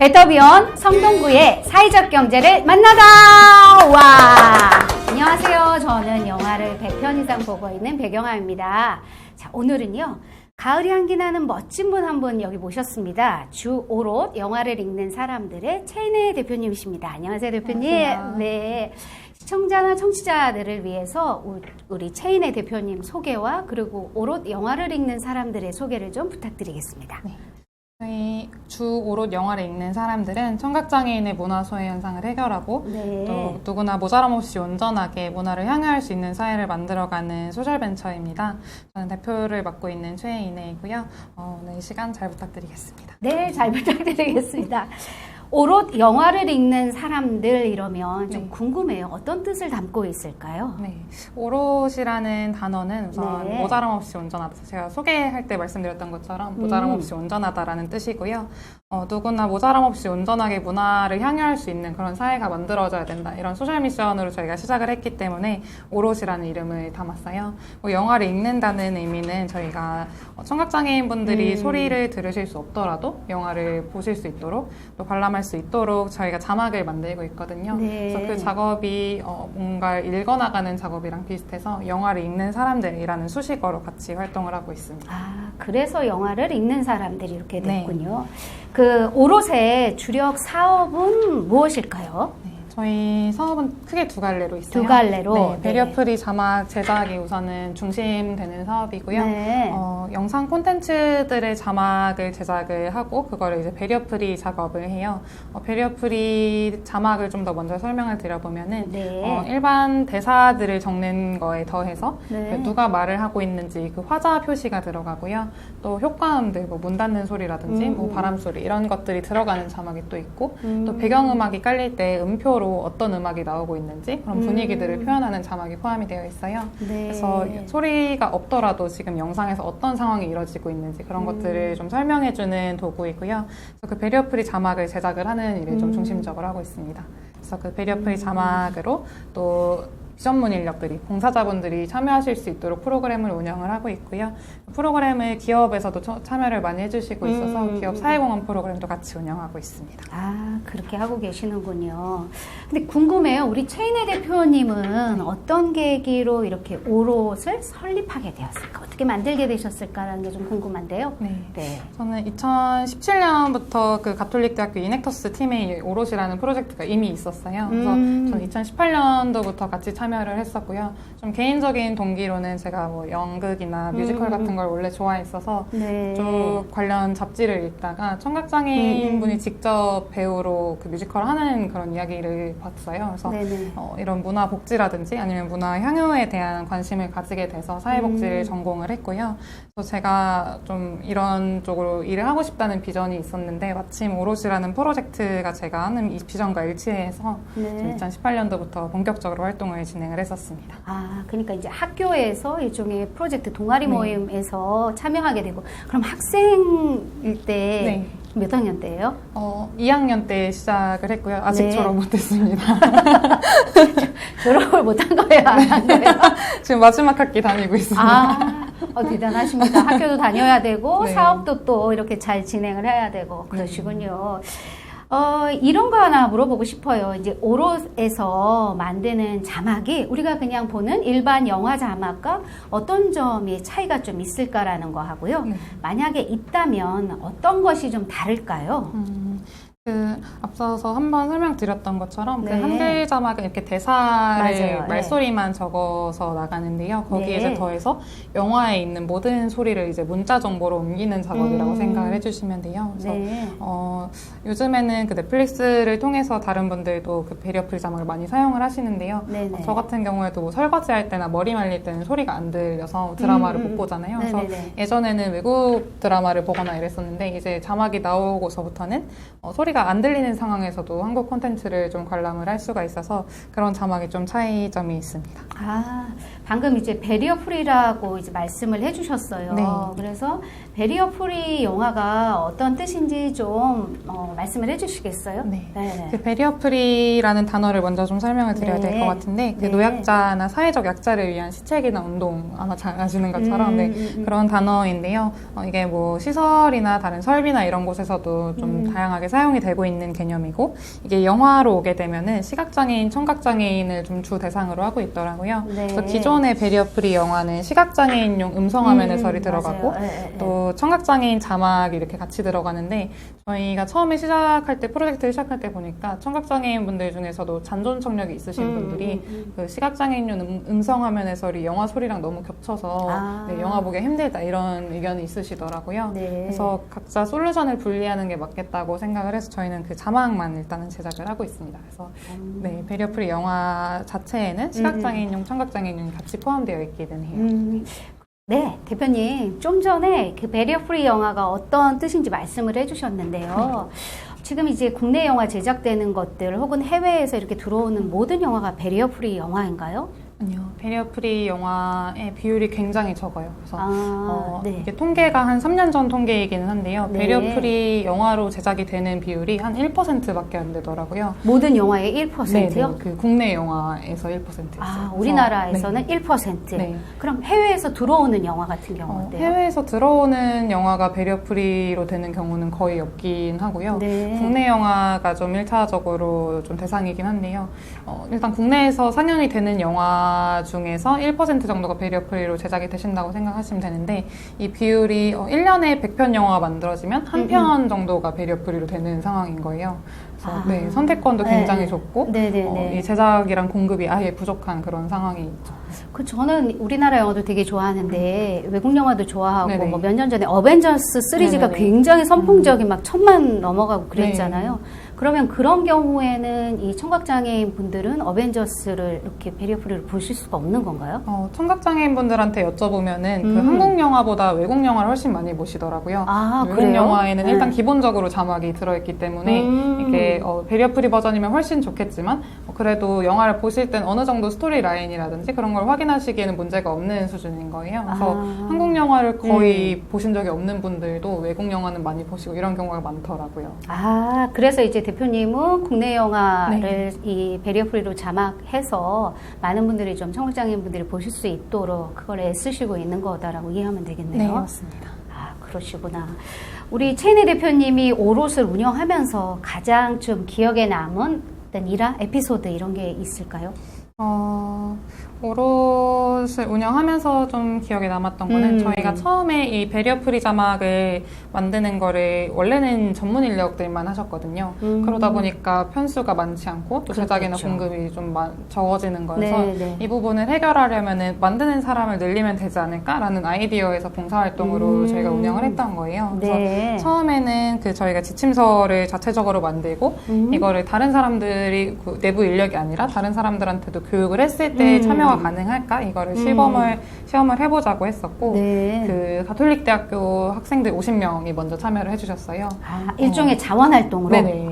베터비온 성동구의 사회적 경제를 만나다! 와! 안녕하세요. 저는 영화를 100편 이상 보고 있는 백영아입니다. 자, 오늘은요. 가을이 향기 나는 멋진 분 한 분 여기 모셨습니다. 주 오롯 영화를 읽는 사람들의 체인의 대표님이십니다. 안녕하세요, 대표님. 안녕하세요. 네. 시청자나 청취자들을 위해서 우리 체인의 대표님 소개와 그리고 오롯 영화를 읽는 사람들의 소개를 좀 부탁드리겠습니다. 네. 저희 주 오롯 영화를 읽는 사람들은 청각장애인의 문화 소외 현상을 해결하고 네. 또 누구나 모자람 없이 온전하게 문화를 향유할 수 있는 사회를 만들어가는 소셜벤처입니다. 저는 대표를 맡고 있는 최인혜이고요. 오늘 이 시간 잘 부탁드리겠습니다. 네, 잘 부탁드리겠습니다. 오롯 영화를 읽는 사람들 이러면 좀 네. 궁금해요. 어떤 뜻을 담고 있을까요? 네, 오롯이라는 단어는 우선 네. 모자람 없이 온전하다. 제가 소개할 때 말씀드렸던 것처럼 모자람 없이 온전하다라는 뜻이고요. 누구나 모자람 없이 온전하게 문화를 향유할 수 있는 그런 사회가 만들어져야 된다. 이런 소셜 미션으로 저희가 시작을 했기 때문에 오롯이라는 이름을 담았어요. 영화를 읽는다는 의미는 저희가 청각장애인 분들이 소리를 들으실 수 없더라도 영화를 보실 수 있도록 또 관람할 수 있도록 저희가 자막을 만들고 있거든요. 네. 그래서 그 작업이 뭔가를 읽어나가는 작업이랑 비슷해서 영화를 읽는 사람들이라는 수식어로 같이 활동을 하고 있습니다. 아, 그래서 영화를 읽는 사람들이 이렇게 네. 됐군요. 그 오롯의 주력 사업은 무엇일까요? 네, 저희 사업은 크게 두 갈래로 있어요. 두 갈래로? 네, 네. 배리어프리 자막 제작이 우선은 중심되는 사업이고요. 네. 영상 콘텐츠들의 자막을 제작을 하고 그거를 이제 배리어프리 작업을 해요. 배리어프리 자막을 좀 더 먼저 설명을 드려보면은 네. 일반 대사들을 적는 거에 더해서 네. 그 누가 말을 하고 있는지 그 화자 표시가 들어가고요. 또 효과음들, 뭐 문 닫는 소리라든지 뭐 바람 소리 이런 것들이 들어가는 자막이 또 있고 또 배경음악이 깔릴 때 음표로 어떤 음악이 나오고 있는지 그런 분위기들을 표현하는 자막이 포함이 되어 있어요. 네. 그래서 소리가 없더라도 지금 영상에서 어떤 상황이 이루어지고 있는지 그런 것들을 좀 설명해주는 도구이고요. 그래서 그 배리어프리 자막을 제작을 하는 일을 좀 중심적으로 하고 있습니다. 그래서 그 배리어프리 자막으로 또 비전문 인력들이, 봉사자분들이 참여하실 수 있도록 프로그램을 운영을 하고 있고요. 프로그램을 기업에서도 참여를 많이 해주시고 있어서 기업 사회공헌 프로그램도 같이 운영하고 있습니다. 아, 그렇게 하고 계시는군요. 근데 궁금해요. 우리 최인혜 대표님은 어떤 계기로 이렇게 오롯을 설립하게 되었을까? 어떻게 만들게 되셨을까라는 게 좀 궁금한데요. 네. 저는 2017년부터 그 가톨릭대학교 이넥터스 팀에 오롯이라는 프로젝트가 이미 있었어요. 그래서 저는 2018년도부터 같이 참여를 했었고요. 좀 개인적인 동기로는 제가 뭐 연극이나 뮤지컬 같은 걸 원래 좋아했어서 네. 좀 관련 잡지를 읽다가 청각장애인 분이 직접 배우로 그 뮤지컬 하는 그런 이야기를 봤어요. 그래서 이런 문화 복지라든지 아니면 문화 향유에 대한 관심을 가지게 돼서 사회복지를 전공을 했고요. 그래서 제가 좀 이런 쪽으로 일을 하고 싶다는 비전이 있었는데 마침 오롯이라는 프로젝트가 제가 하는 이 비전과 일치해서 2018년도부터 본격적으로 활동을 진행을 했었습니다. 아, 그러니까 이제 학교에서 일종의 프로젝트 동아리 모임에서 참여하게 되고, 그럼 학생일 때 몇 학년 때예요? 2학년 때 시작을 했고요. 아직 졸업 못했습니다. 졸업을 못한 거예요? 안 한 거예요? 지금 마지막 학기 다니고 있습니다. 아, 대단하십니다. 학교도 다녀야 되고 사업도 또 이렇게 잘 진행을 해야 되고 그러시군요. 이런 거 하나 물어보고 싶어요. 이제 오롯에서 만드는 자막이 우리가 그냥 보는 일반 영화 자막과 어떤 점이 차이가 좀 있을까라는 거 하고요. 만약에 있다면 어떤 것이 좀 다를까요? 앞서서 한번 설명드렸던 것처럼 그 한글 자막은 이렇게 대사를 말소리만 적어서 나가는데요. 거기에 이제 더해서 영화에 있는 모든 소리를 이제 문자 정보로 옮기는 작업이라고 생각을 해주시면 돼요. 그래서 요즘에는 그 넷플릭스를 통해서 다른 분들도 그 배리어프리 자막을 많이 사용을 하시는데요. 저 같은 경우에도 뭐 설거지할 때나 머리 말릴 때는 소리가 안 들려서 드라마를 못 보잖아요. 그래서 예전에는 외국 드라마를 보거나 이랬었는데 이제 자막이 나오고서부터는 소리가 안 들리는 상황에서도 한국 콘텐츠를 좀 관람을 할 수가 있어서 그런 자막이 좀 차이점이 있습니다. 아, 방금 이제 배리어 프리라고 이제 말씀을 해주셨어요. 그래서 베리어 프리 영화가 어떤 뜻인지 좀 말씀을 해주시겠어요? 네. 네. 그 베리어 프리라는 단어를 먼저 좀 설명을 드려야 될 것 같은데 그 노약자나 사회적 약자를 위한 시책이나 운동 아마 잘 아시는 것처럼 그런 단어인데요. 이게 뭐 시설이나 다른 설비나 이런 곳에서도 좀 다양하게 사용이 되고 있는 개념이고 이게 영화로 오게 되면은 시각장애인, 청각장애인을 좀 주 대상으로 하고 있더라고요. 네. 그래서 기존의 베리어 프리 영화는 시각장애인용 음성화면 해설이 들어가고 또 청각장애인 자막이 이렇게 같이 들어가는데 저희가 처음에 시작할 때 프로젝트를 시작할 때 보니까 청각장애인 분들 중에서도 잔존청력이 있으신 분들이 그 시각장애인용 음성화면 해설이 영화 소리랑 너무 겹쳐서 네, 영화 보기 힘들다 이런 의견이 있으시더라고요. 네. 그래서 각자 솔루션을 분리하는 게 맞겠다고 생각을 해서 저희는 그 자막만 일단은 제작을 하고 있습니다. 그래서 네, 베리어 프리 영화 자체에는 시각장애인용, 청각장애인용이 같이 포함되어 있기는 해요. 네, 대표님 좀 전에 그 베리어 프리 영화가 어떤 뜻인지 말씀을 해주셨는데요. 지금 이제 국내 영화 제작되는 것들 혹은 해외에서 이렇게 들어오는 모든 영화가 베리어 프리 영화인가요? 아니요. 베리어 프리 영화의 비율이 굉장히 적어요. 그래서 네. 이게 통계가 한 3년 전 통계이기는 한데요. 네. 베리어 프리 영화로 제작이 되는 비율이 한 1%밖에 안 되더라고요. 모든 영화의 1%요? 네, 그 국내 영화에서 1%였어요. 아, 우리나라에서는 네. 1%. 네. 그럼 해외에서 들어오는 영화 같은 경우는 어때요? 해외에서 들어오는 영화가 베리어 프리로 되는 경우는 거의 없긴 하고요. 네. 국내 영화가 좀 1차적으로 좀 대상이긴 한데요. 일단 국내에서 상영이 되는 영화 중에서 1% 정도가 베리어 프리로 제작이 되신다고 생각하시면 되는데 이 비율이 1년에 100편 영화가 만들어지면 한 편 정도가 베리어 프리로 되는 상황인 거예요. 그래서 네, 선택권도 굉장히 좁고 이 제작이랑 공급이 아예 부족한 그런 상황이 있죠. 저는 우리나라 영화도 되게 좋아하는데 외국 영화도 좋아하고 네네. 뭐 몇 년 전에 어벤져스 시리즈가 네네네. 굉장히 선풍적인 막 1000만 넘어가고 그랬잖아요. 그러면 그런 경우에는 이 청각장애인 분들은 어벤져스를 이렇게 베리어 프리로 보실 수가 없는 건가요? 청각장애인 분들한테 여쭤보면은 그 한국 영화보다 외국 영화를 훨씬 많이 보시더라고요. 아, 외국 그래요? 영화에는 일단 기본적으로 자막이 들어있기 때문에 이게 베리어 프리 버전이면 훨씬 좋겠지만 그래도 영화를 보실 땐 어느 정도 스토리 라인이라든지 그런 걸 확인하시기에는 문제가 없는 수준인 거예요. 그래서 한국 영화를 거의 보신 적이 없는 분들도 외국 영화는 많이 보시고 이런 경우가 많더라고요. 아, 그래서 이제 대표님은 국내 영화를 이 베리어 프리로 자막해서 많은 분들이 좀 청각장애인 분들이 보실 수 있도록 그걸 애쓰시고 있는 거다라고 이해하면 되겠네요. 네, 맞습니다. 아, 그러시구나. 우리 최인혜 대표님이 오롯을 운영하면서 가장 좀 기억에 남은 어떤 일화, 에피소드 이런 게 있을까요? 오롯을 운영하면서 좀 기억에 남았던 거는 저희가 처음에 이 베리어 프리 자막을 만드는 거를 원래는 전문 인력들만 하셨거든요. 그러다 보니까 편수가 많지 않고 또 제작이나 공급이 좀 적어지는 거여서 이 부분을 해결하려면은 만드는 사람을 늘리면 되지 않을까라는 아이디어에서 봉사활동으로 저희가 운영을 했던 거예요. 그래서 처음에는 그 저희가 지침서를 자체적으로 만들고 이거를 다른 사람들이 그 내부 인력이 아니라 다른 사람들한테도 교육을 했을 때 참여가 가능할까? 이거를 시험을 해보자고 했었고 그 가톨릭 대학교 학생들 50명이 먼저 참여를 해주셨어요. 아, 일종의 자원활동으로? 네네.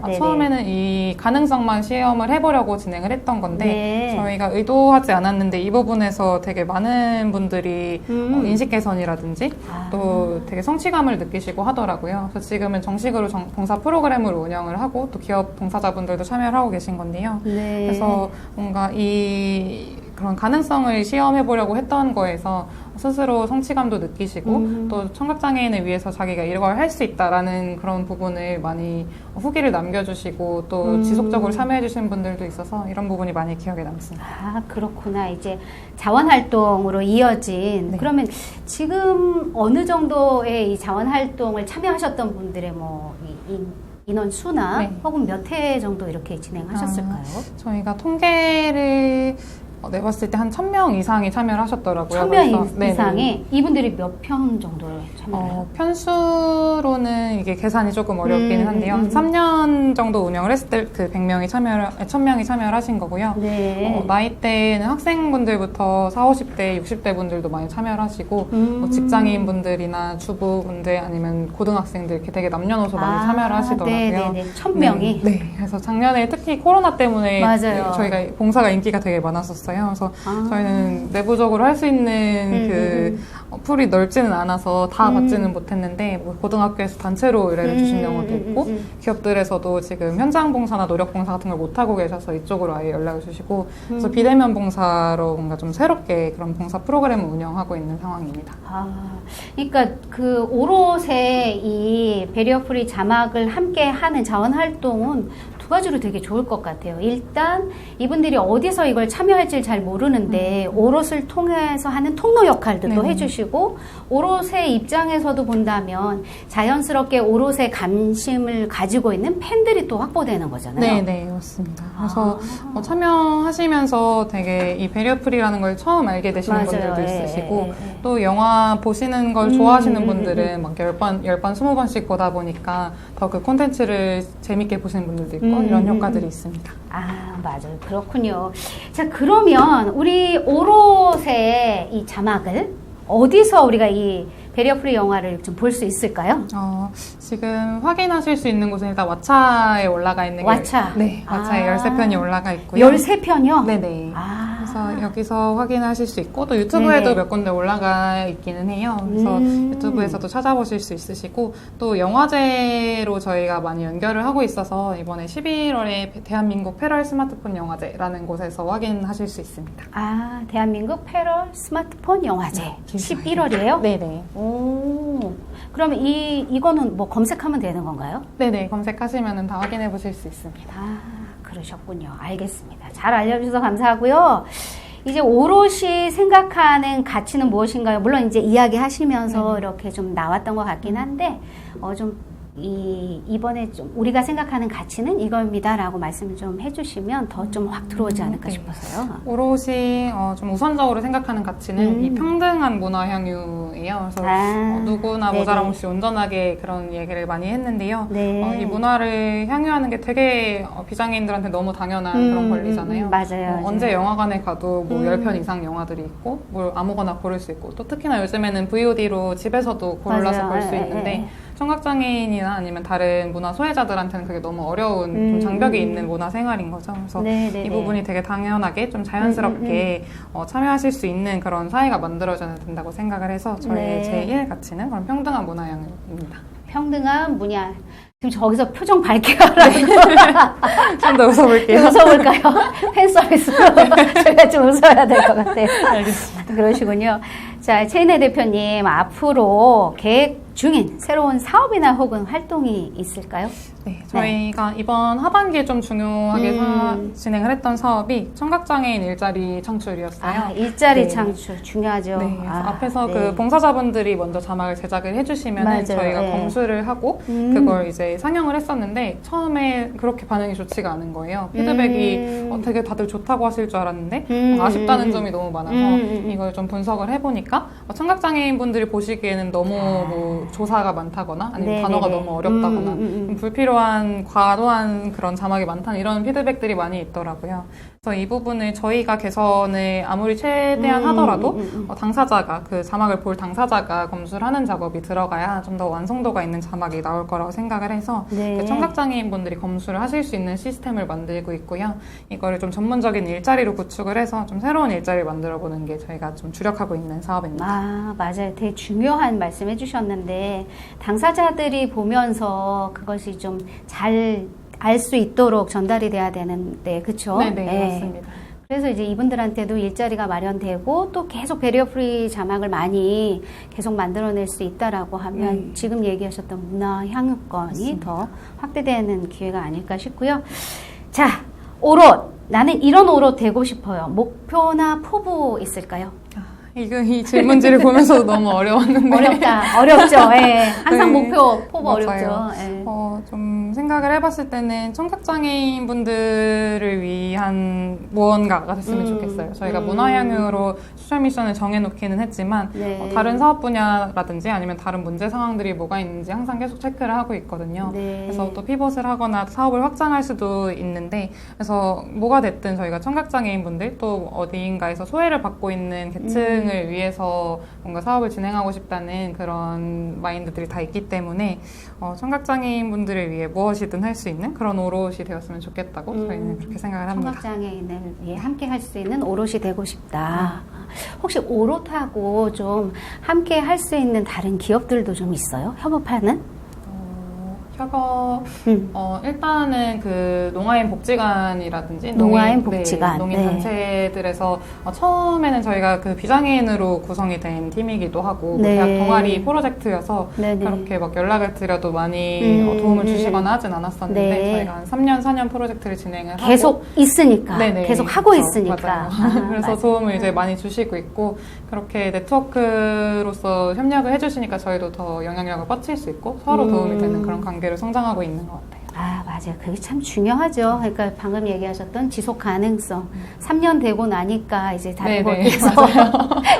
그래서 처음에는 이 가능성만 시험을 해보려고 진행을 했던 건데 저희가 의도하지 않았는데 이 부분에서 되게 많은 분들이 인식 개선이라든지 또 되게 성취감을 느끼시고 하더라고요. 그래서 지금은 정식으로 봉사 프로그램을 운영을 하고 또 기업 봉사자분들도 참여를 하고 계신 건데요. 그래서 뭔가 그런 가능성을 시험해보려고 했던 거에서 스스로 성취감도 느끼시고 또 청각장애인을 위해서 자기가 이걸 할 수 있다라는 그런 부분을 많이 후기를 남겨주시고 또 지속적으로 참여해주시는 분들도 있어서 이런 부분이 많이 기억에 남습니다. 아, 그렇구나. 이제 자원활동으로 이어진 그러면 지금 어느 정도의 이 자원활동을 참여하셨던 분들의 인원 수나 혹은 몇 회 정도 이렇게 진행하셨을까요? 저희가 통계를 내봤을 때 한 1000명 이상이 참여를 하셨더라고요. 1000명 이상이 이분들이 몇 편 정도를 참여해요? 편수로는 이게 계산이 조금 어렵기는 한데요. 한 3년 정도 운영을 했을 때 그 1000명이 참여를 하신 거고요. 나이대는 학생분들부터 40, 50대, 60대 분들도 많이 참여를 하시고 직장인 분들이나 주부분들 아니면 고등학생들 이렇게 되게 남녀노소 많이 참여를 하시더라고요. 1000명이? 네. 그래서 작년에 특히 코로나 때문에 맞아요. 저희가 봉사가 인기가 되게 많았었어요. 그래서 저희는 내부적으로 할 수 있는 풀이 넓지는 않아서 다 받지는 못했는데 뭐 고등학교에서 단체로 의뢰를 주신 경우도 있고 기업들에서도 지금 현장 봉사나 노력 봉사 같은 걸 못하고 계셔서 이쪽으로 아예 연락을 주시고 그래서 비대면 봉사로 뭔가 좀 새롭게 그런 봉사 프로그램을 운영하고 있는 상황입니다. 그러니까 그 오롯의 이 베리어프리 자막을 함께 하는 자원활동은 두 가지로 되게 좋을 것 같아요. 일단 이분들이 어디서 이걸 참여할지 잘 모르는데 오롯을 통해서 하는 통로 역할도 또 해주시고 오롯의 입장에서도 본다면 자연스럽게 오롯에 관심을 가지고 있는 팬들이 또 확보되는 거잖아요. 네, 맞습니다. 그래서 참여하시면서 되게 이 베리어프리라는 걸 처음 알게 되시는 분들도 있으시고 또 영화 보시는 걸 좋아하시는 분들은 막 10번, 20번씩 보다 보니까 더 그 콘텐츠를 재밌게 보시는 분들도 있고 이런 효과들이 있습니다. 맞아요. 그렇군요. 자, 그러면 우리 오롯의 이 자막을 어디서 우리가 이 베리어프리 영화를 좀 볼 수 있을까요? 지금 확인하실 수 있는 곳은 일단 왓챠에 올라가 있는 왓챠? 네, 왓챠에 13편이 올라가 있고요. 13편이요? 네네. 그래서 여기서 확인하실 수 있고 또 유튜브에도 몇 군데 올라가 있기는 해요. 그래서 유튜브에서도 찾아보실 수 있으시고 또 영화제로 저희가 많이 연결을 하고 있어서 이번에 11월에 대한민국 패럴 스마트폰 영화제라는 곳에서 확인하실 수 있습니다. 대한민국 패럴 스마트폰 영화제 11월이에요? 네네. 그러면 이거는 뭐 검색하면 되는 건가요? 네네, 검색하시면 다 확인해 보실 수 있습니다. 그러셨군요. 알겠습니다. 잘 알려주셔서 감사하고요. 이제 오롯이 생각하는 가치는 무엇인가요? 물론 이제 이야기하시면서 이렇게 좀 나왔던 것 같긴 한데, 이번에 좀 우리가 생각하는 가치는 이겁니다라고 말씀을 좀 해주시면 더 좀 확 들어오지 않을까 싶어서요. 오롯이 좀 우선적으로 생각하는 가치는 이 평등한 문화 향유예요. 그래서 누구나 모자람 없이 온전하게 그런 얘기를 많이 했는데요. 이 문화를 향유하는 게 되게 비장애인들한테 너무 당연한 그런 권리잖아요. 맞아요. 언제 영화관에 가도 뭐 10편 이상 영화들이 있고 뭘 아무거나 고를 수 있고 또 특히나 요즘에는 VOD로 집에서도 골라서 볼 수 있는데 청각장애인이나 아니면 다른 문화 소외자들한테는 그게 너무 어려운 좀 장벽이 있는 문화 생활인 거죠. 그래서 이 부분이 되게 당연하게 좀 자연스럽게 참여하실 수 있는 그런 사회가 만들어져야 된다고 생각을 해서 저희의 제1 가치는 그런 평등한 문화 향유입니다. 평등한 문화. 지금 저기서 표정 밝게 하라고. 좀 더 웃어볼게요. 웃어볼까요? 팬 서비스로 저희가 좀 웃어야 될 것 같아요. 알겠습니다. 그러시군요. 자, 최인혜 대표님, 앞으로 계획 중인 새로운 사업이나 혹은 활동이 있을까요? 네, 저희가 이번 하반기에 좀 중요하게 진행을 했던 사업이 청각장애인 일자리 창출이었어요. 일자리 창출 중요하죠. 네, 앞에서 그 봉사자분들이 먼저 자막을 제작을 해주시면 저희가 검수를 하고 그걸 이제 상영을 했었는데 처음에 그렇게 반응이 좋지가 않은 거예요. 피드백이 되게 다들 좋다고 하실 줄 알았는데 아쉽다는 점이 너무 많아서 이걸 좀 분석을 해보니까 청각장애인 분들이 보시기에는 너무 뭐 조사가 많다거나 아니면 단어가 너무 어렵다거나 불필요한 과도한 그런 자막이 많다는 이런 피드백들이 많이 있더라고요. 그래서 이 부분을 저희가 개선을 아무리 최대한 하더라도 당사자가 그 자막을 볼 당사자가 검수를 하는 작업이 들어가야 좀 더 완성도가 있는 자막이 나올 거라고 생각을 해서 그 청각장애인 분들이 검수를 하실 수 있는 시스템을 만들고 있고요. 이거를 좀 전문적인 일자리로 구축을 해서 좀 새로운 일자리를 만들어보는 게 저희가 좀 주력하고 있는 사업입니다. 맞아요. 되게 중요한 말씀 해주셨는데 당사자들이 보면서 그것이 좀 잘 알 수 있도록 전달이 돼야 되는데, 그쵸? 네, 맞습니다. 그래서 이제 이분들한테도 일자리가 마련되고 또 계속 배리어 프리 자막을 많이 계속 만들어낼 수 있다라고 하면 지금 얘기하셨던 문화 향유권이 맞습니다. 더 확대되는 기회가 아닐까 싶고요. 자, 오롯. 나는 이런 오롯 되고 싶어요. 목표나 포부 있을까요? 이 질문지를 보면서도 너무 어려웠는데. 어렵죠. 항상 목표, 포부 맞아요. 어렵죠. 좀 생각을 해봤을 때는 청각장애인 분들을 위한 무언가가 됐으면 좋겠어요. 저희가 문화향유로 소셜 미션을 정해놓기는 했지만 다른 사업 분야라든지 아니면 다른 문제 상황들이 뭐가 있는지 항상 계속 체크를 하고 있거든요. 그래서 또 피벗을 하거나 사업을 확장할 수도 있는데 그래서 뭐가 됐든 저희가 청각장애인 분들 또 어디인가에서 소외를 받고 있는 계층 등을 위해서 뭔가 사업을 진행하고 싶다는 그런 마인드들이 다 있기 때문에 청각장애인 분들을 위해 무엇이든 할 수 있는 그런 오롯이 되었으면 좋겠다고 저희는 그렇게 생각을 합니다. 청각장애인을 위해 함께 할 수 있는 오롯이 되고 싶다. 혹시 오롯하고 좀 함께 할 수 있는 다른 기업들도 좀 있어요? 협업하는? 협업, 일단은 그 농아인 복지관이라든지 농아인 복지관, 농인 단체들에서 처음에는 저희가 그 비장애인으로 구성이 된 팀이기도 하고 네. 대학 동아리 프로젝트여서 네네. 그렇게 막 연락을 드려도 많이 도움을 주시거나 하진 않았었는데 네. 저희가 한 3년, 4년 프로젝트를 진행을 계속 하고 있으니까. 네네. 계속 하고 그렇죠. 있으니까. 맞아요. 그래서 맞아요. 도움을 이제 많이 주시고 있고 그렇게 네트워크로서 협력을 해주시니까 저희도 더 영향력을 뻗칠 수 있고 서로 도움이 되는 그런 관계를 성장하고 있는 것 같아요. 아, 맞아요. 그게 참 중요하죠. 그러니까 방금 얘기하셨던 지속 가능성. 3년 되고 나니까 이제 다른 곳에서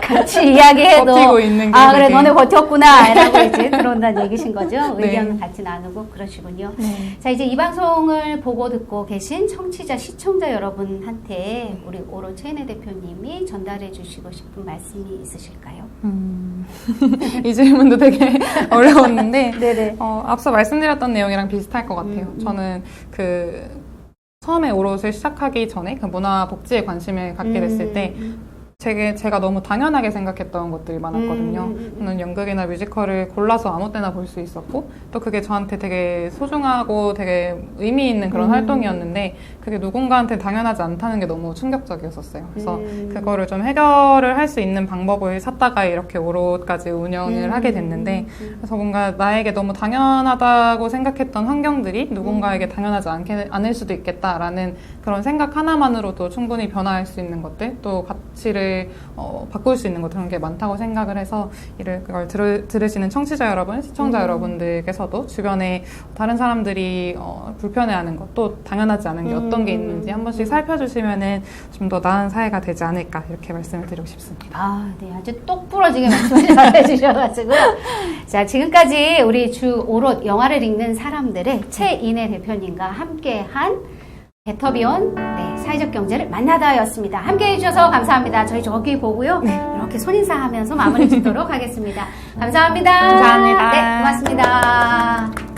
같이 이야기해도 버티고 있는 게 그래 너네 버텼구나 라고 이제 들어온다는 얘기신 거죠. 네. 의견을 같이 나누고 그러시군요. 네. 자, 이제 이 방송을 보고 듣고 계신 청취자, 시청자 여러분한테 우리 오롯 최인혜 대표님이 전달해 주시고 싶은 말씀이 있으실까요? 이 질문도 되게 어려웠는데 네네. 앞서 말씀드렸던 내용이랑 비슷할 것 같아요. 저는 처음에 오롯을 시작하기 전에 그 문화 복지에 관심을 갖게 됐을 때 제가 너무 당연하게 생각했던 것들이 많았거든요. 저는 연극이나 뮤지컬을 골라서 아무 때나 볼 수 있었고 또 그게 저한테 되게 소중하고 되게 의미 있는 그런 활동이었는데 그게 누군가한테 당연하지 않다는 게 너무 충격적이었었어요. 그래서 그거를 좀 해결을 할 수 있는 방법을 찾다가 이렇게 오롯까지 운영을 하게 됐는데 그래서 뭔가 나에게 너무 당연하다고 생각했던 환경들이 누군가에게 당연하지 않을 수도 있겠다라는 그런 생각 하나만으로도 충분히 변화할 수 있는 것들 또 가치를 바꿀 수 있는 것 그런 게 많다고 생각을 해서 그걸 들으시는 청취자 여러분, 시청자 여러분들께서도 주변에 다른 사람들이 불편해하는 것 또 당연하지 않은 게 어떤 게 있는지 한 번씩 살펴주시면은 좀 더 나은 사회가 되지 않을까 이렇게 말씀을 드리고 싶습니다. 아, 네, 아주 똑 부러지게 말씀을 잘해주셔가지고 자, 지금까지 우리 주 오롯 영화를 읽는 사람들의 최인혜 대표님과 함께한 베터비온 사회적 경제를 만나다였습니다. 함께해 주셔서 감사합니다. 저희 저기 보고요. 이렇게 손인사하면서 마무리 짓도록 하겠습니다. 감사합니다. 감사합니다. 네, 고맙습니다.